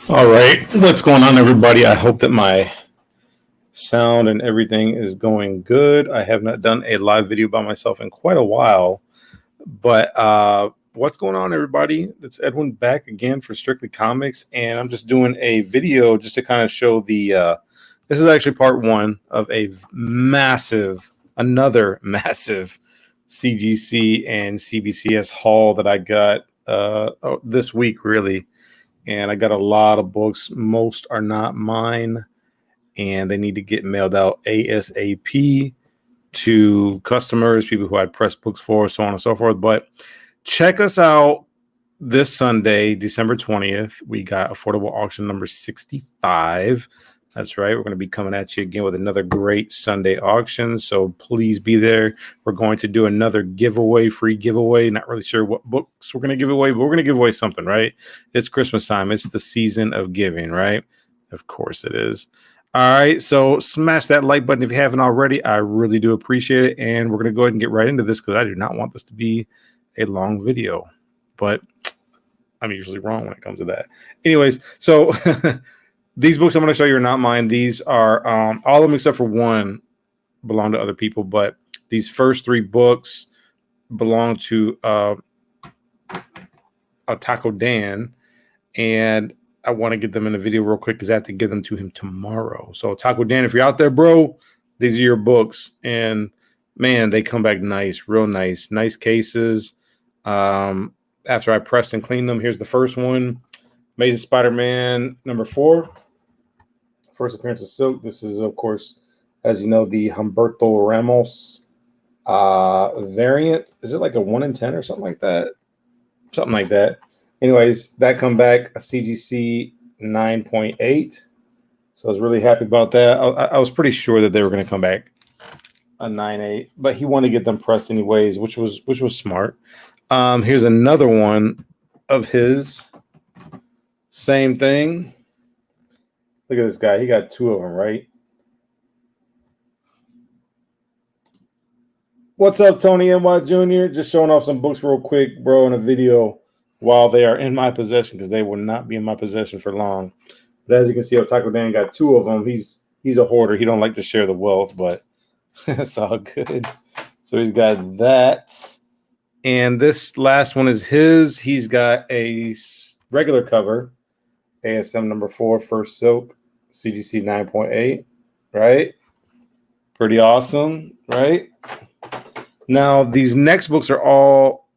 All right, what's going on, everybody? I hope that my sound and everything is going good. I have not done a live video by myself in quite a while, but what's going on, everybody? It's Edwin back again for Strictly Comics, and I'm just doing a video just to kind of show the. This is actually part one of another massive CGC and CBCS haul that I got this week, really. And I got a lot of books. Most are not mine, and they need to get mailed out ASAP to customers, people who I press books for, so on and so forth. But check us out this Sunday, December 20th. We got affordable auction number 65. That's right. We're going to be coming at you again with another great Sunday auction. So please be there. We're going to do another giveaway, free giveaway. Not really sure what books we're going to give away, but we're going to give away something, right? It's Christmas time. It's the season of giving, right? Of course it is. All right. So smash that like button if you haven't already. I really do appreciate it. And we're going to go ahead and get right into this because I do not want this to be a long video. But I'm usually wrong when it comes to that. Anyways, so these books I'm going to show you are not mine. These are all of them except for one belong to other people. But these first three books belong to Taco Dan. And I want to get them in a video real quick because I have to give them to him tomorrow. So Taco Dan, if you're out there, bro, these are your books. And man, they come back nice, real nice. Nice cases. After I pressed and cleaned them, here's the first one. Amazing Spider-Man number 4. First appearance of Silk. This is, of course, as you know, the Humberto Ramos variant. Is it like a 1 in 10 or something like that? Something like that. Anyways, that come back a CGC 9.8. So I was really happy about that. I was pretty sure that they were going to come back a 9.8, but he wanted to get them pressed anyways, which was smart. Here's another one of his. Same thing. Look at this guy. He got 2 of them, right? What's up, Tony NY Jr.? Just showing off some books real quick, bro, in a video while they are in my possession because they will not be in my possession for long. But as you can see, Taco Dan got 2 of them. He's a hoarder. He don't like to share the wealth, but that's all good. So he's got that. And this last one is his. He's got a regular cover. ASM number 4, First Silk, CGC 9.8, right? Pretty awesome, right? Now, these next books are all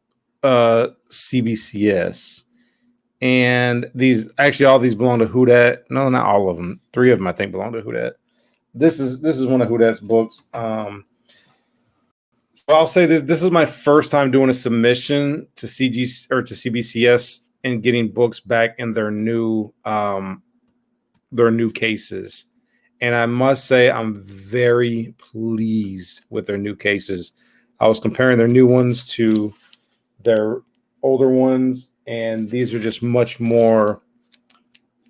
CBCS. And all these belong to WhoDat. No, not all of them. 3 of them, I think, belong to WhoDat. This is one of WhoDat's books. So I'll say this is my first time doing a submission to CGC or to CBCS and getting books back in their new cases. And I must say I'm very pleased with their new cases. I was comparing their new ones to their older ones, and these are just much more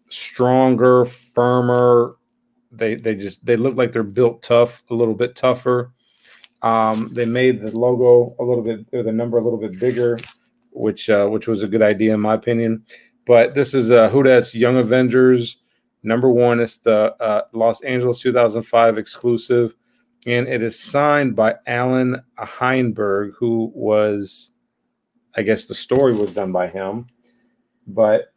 stronger, firmer. They look like they're built tough, a little bit tougher. They made the logo a little bit, or the number a little bit bigger, which was a good idea in my opinion. But this is WhoDat's Young Avengers number 1. It's the Los Angeles 2005 exclusive, and it is signed by Alan Heinberg, who was, I guess the story was done by him. But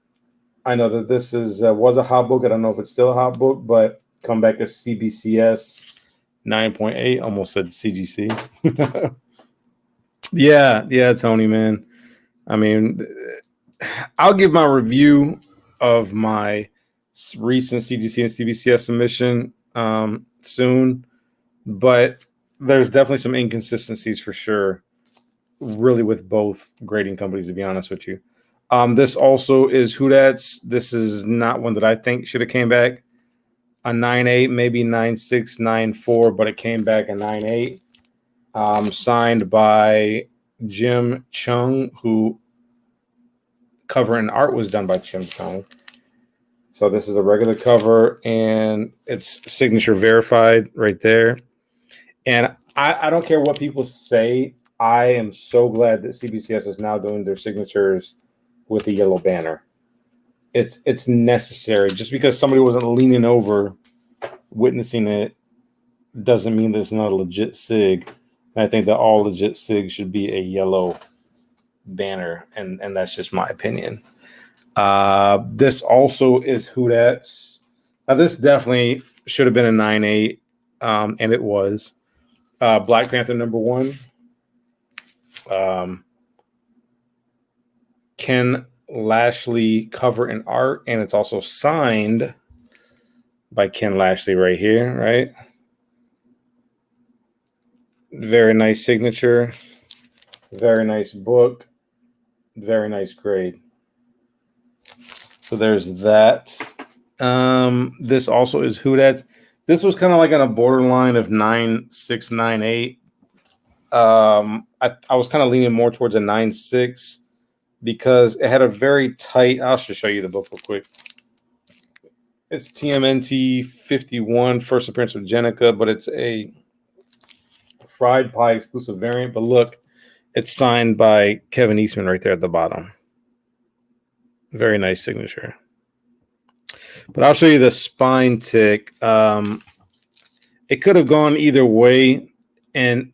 I know that this was a hot book. I don't know if it's still a hot book, but come back to CBCS 9.8. Almost said CGC. Yeah, Tony, man. I mean, I'll give my review of my recent CGC and CBCS submission soon, but there's definitely some inconsistencies for sure, really, with both grading companies, to be honest with you. This also is WhoDat's. This is not one that I think should have came back a 9.8, maybe 9.6, 9.4, but it came back a 9.8. Signed by Jim Chung, who cover and art was done by Jim Chung. So this is a regular cover, and it's signature verified right there. And I don't care what people say. I am so glad that CBCS is now doing their signatures with the yellow banner. it's necessary. Just because somebody wasn't leaning over witnessing it doesn't mean that it's not a legit SIG. And I think that all legit SIGs should be a yellow banner, and that's just my opinion. This also is WhoDat's. Now this definitely should have been a 9.8, and it was. Black Panther #1. Ken Lashley cover and art, and it's also signed by Ken Lashley right here, right? Very nice signature, very nice book, very nice grade. So there's that. This also is WhoDat's. This was kind of like on a borderline of 9.6, 9.8. I was kind of leaning more towards a 9.6 because it had a very tight. I'll just show you the book real quick. It's TMNT 51, first appearance of Jenica, but it's a fried pie exclusive variant. But look, it's signed by Kevin Eastman right there at the bottom. Very nice signature. But I'll show you the spine tick. It could have gone either way, and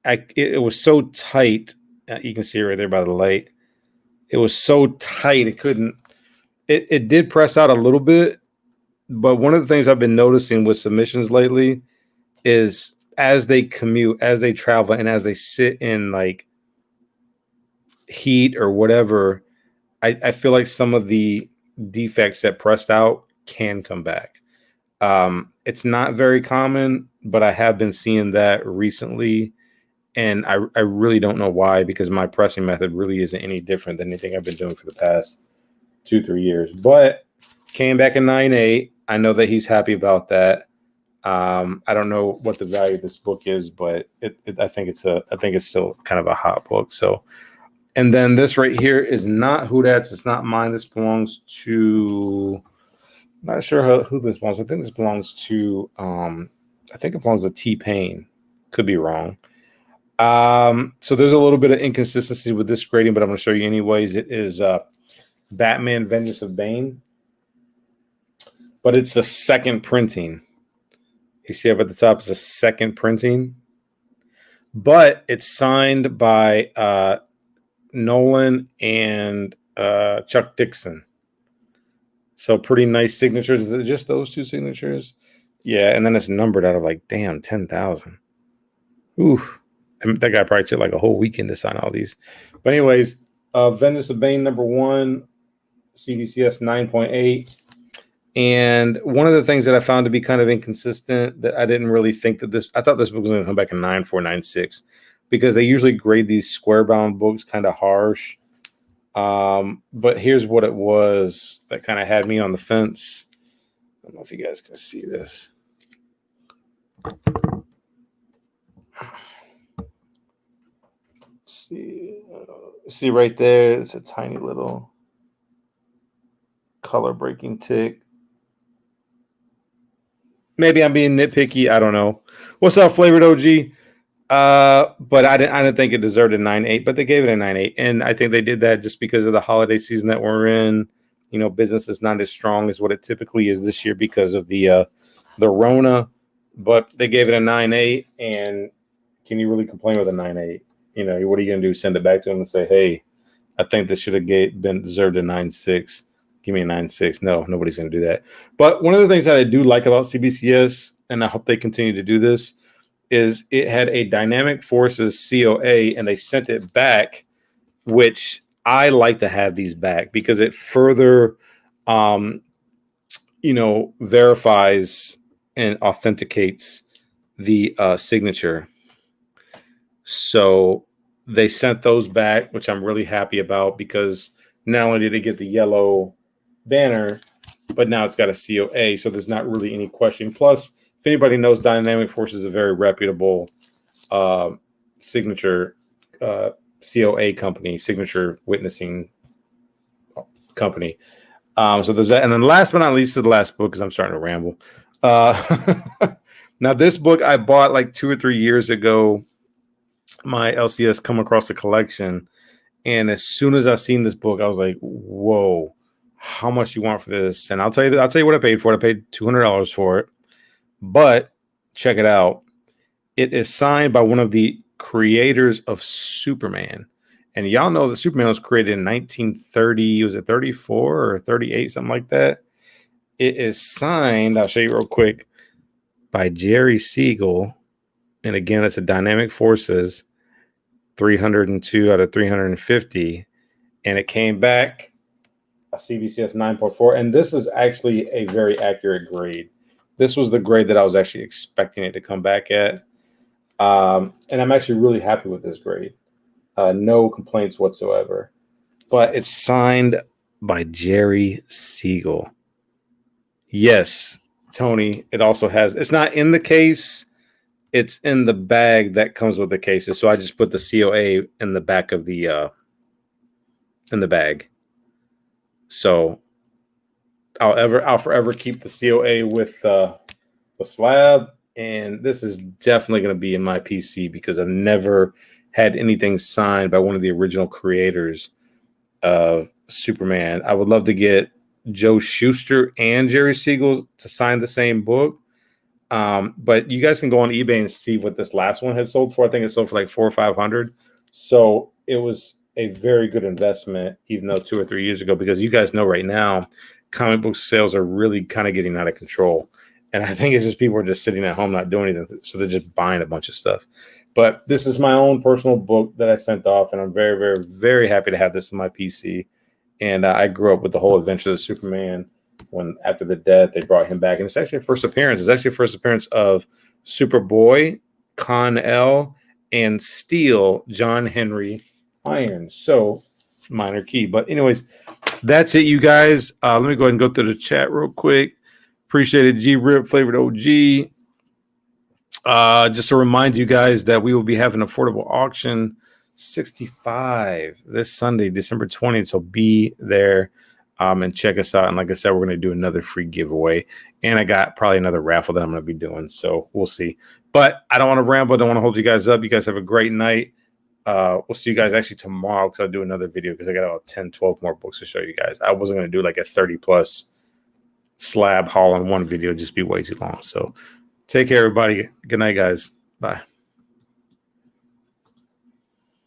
it was so tight. You can see it right there by the light. It was so tight it couldn't. It did press out a little bit, but one of the things I've been noticing with submissions lately is as they commute, as they travel, and as they sit in like heat or whatever, I feel like some of the defects that pressed out can come back. It's not very common, but I have been seeing that recently, and I really don't know why, because my pressing method really isn't any different than anything I've been doing for the past 2-3 years. But came back in 9.8. I know that he's happy about that. I don't know what the value of this book is, but I think it's still kind of a hot book. So, and then this right here is not WhoDat's. It's not mine. This belongs to. I'm not sure who this belongs to. I think this belongs to. I think it belongs to T-Pain. Could be wrong. So there's a little bit of inconsistency with this grading, but I'm going to show you anyways. It is Batman: Vengeance of Bane, but it's the second printing. You see up at the top, it's a second printing, but it's signed by Nolan and Chuck Dixon. So pretty nice signatures. Is it just those two signatures? Yeah, and then it's numbered out of like, damn, 10,000. Ooh, that guy probably took like a whole weekend to sign all these. But anyways, Vengeance of Bane #1, CBCS 9.8. And one of the things that I found to be kind of inconsistent, that I didn't really think that I thought this book was going to come back in 9.4, 9.6, because they usually grade these square bound books kind of harsh. But here's what it was that kind of had me on the fence. I don't know if you guys can see this. See right there, it's a tiny little color breaking tick. Maybe I'm being nitpicky. I don't know. What's up, Flavored OG? But I didn't think it deserved a 9.8, but they gave it a 9.8. And I think they did that just because of the holiday season that we're in. You know, business is not as strong as what it typically is this year because of the Rona. But they gave it a 9.8, and can you really complain with a 9.8? You know, what are you going to do? Send it back to them and say, hey, I think this should have been deserved a 9.6. Give me a 9.6. No, nobody's going to do that. But one of the things that I do like about CBCS, and I hope they continue to do this, is it had a Dynamic Forces COA, and they sent it back, which I like to have these back because it further, verifies and authenticates the signature. So they sent those back, which I'm really happy about, because not only did it get the yellow banner, but now it's got a COA, so there's not really any question. Plus, if anybody knows, Dynamic Force is a very reputable signature COA company, signature witnessing company. So there's that. And then last but not least, to the last book, because I'm starting to ramble. Now, this book I bought like 2 or 3 years ago. My LCS come across a collection, and as soon as I seen this book, I was like, whoa, how much you want for this. And I'll tell you what I paid for it. I paid $200 for it. But check it out. It is signed by one of the creators of Superman. And y'all know that Superman was created in 1930. Was it 34 or 38, something like that? It is signed, I'll show you real quick, by Jerry Siegel. And again, it's a Dynamic Forces 302 out of 350. And it came back a CBCS 9.4. And this is actually a very accurate grade. This was the grade that I was actually expecting it to come back at. And I'm actually really happy with this grade. No complaints whatsoever. But it's signed by Jerry Siegel. Yes, Tony, it also has, it's not in the case. It's in the bag that comes with the cases. So I just put the COA in the back of the, in the bag. So I'll forever keep the COA with the slab. And this is definitely going to be in my PC because I've never had anything signed by one of the original creators of Superman. I would love to get Joe Shuster and Jerry Siegel to sign the same book. But you guys can go on eBay and see what this last one had sold for. I think it sold for like $400 or $500. So it was a very good investment, even though 2 or 3 years ago, because you guys know right now, comic book sales are really kind of getting out of control. And I think it's just people are just sitting at home not doing anything. So they're just buying a bunch of stuff. But this is my own personal book that I sent off. And I'm very, very, very happy to have this in my PC. And I grew up with the whole Adventures of Superman when after the death, they brought him back. And it's actually a first appearance. It's actually a first appearance of Superboy, Con-El, and Steel, John Henry Irons. So minor key. But anyways, that's it, you guys. Let me go ahead and go through the chat real quick. Appreciate it, G-Rip, Flavored OG. Just to remind you guys that we will be having affordable auction 65 this Sunday, December 20th. So be there and check us out. And like I said, we're going to do another free giveaway. And I got probably another raffle that I'm going to be doing. So we'll see. But I don't want to ramble. I don't want to hold you guys up. You guys have a great night. We'll see you guys actually tomorrow because I'll do another video because I got about 10, 12 more books to show you guys. I wasn't going to do like a 30+ slab haul in one video, just be way too long. So take care, everybody. Good night, guys. Bye.